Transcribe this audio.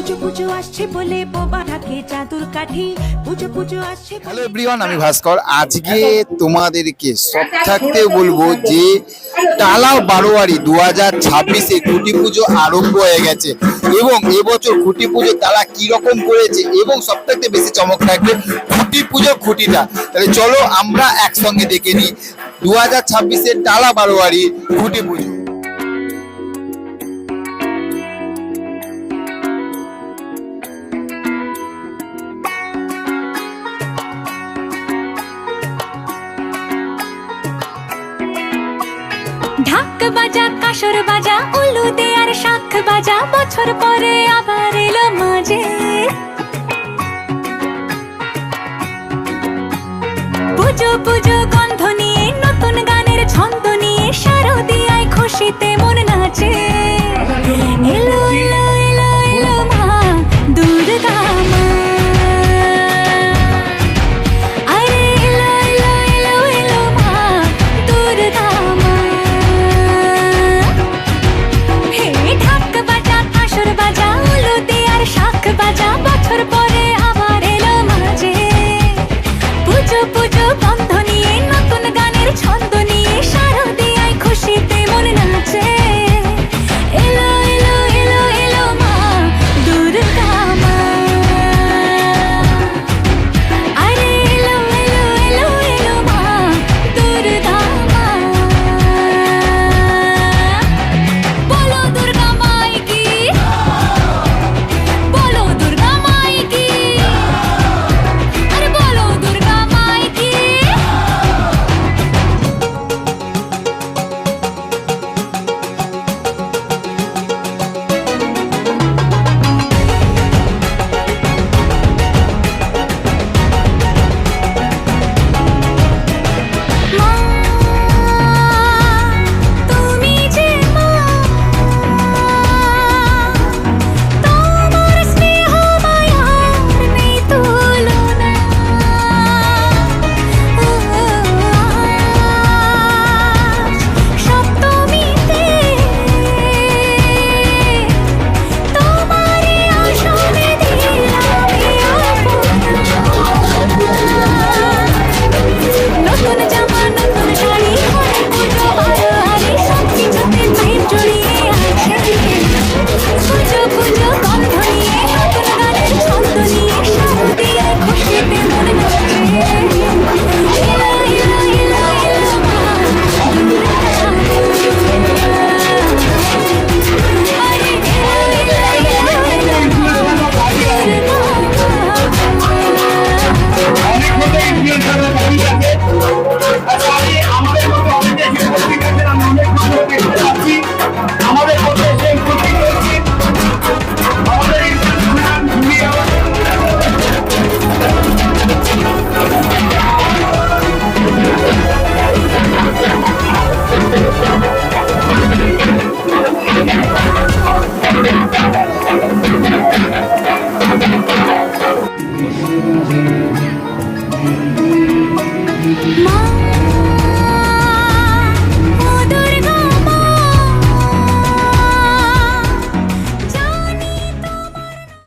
পুজো পুজো আসছে বলে বোবা ঢাকে চাদুর কাঠি, পুজো পুজো আসছে। হ্যালো এভরিওয়ান, আমি ভাস্কর। আজকে তোমাদেরকে সব থাকতে বলবো যে টালা বারোয়ারি 2026-এ খুঁটি পুজো আরম্ভ হয়ে গেছে এবং এবছর খুঁটি পুজো তারা কিরকম করেছে এবং সব থেকে বেশি চমক থাকবে খুঁটি পুজোর খুঁটিটা। তাহলে চলো আমরা একসঙ্গে দেখে নিই 2026-এর টালা বারোয়ারি খুঁটি পুজো। ঢাক বাজা কাসর বাজা উলু দে আর শাখ বাজা, বছর পরে আবার এলো মাঝে। পুজো পুজো গন্ধ নিয়ে নতুন গানের ছন্দ নিয়ে শারদিয়ায় খুশিতে মন নাচে।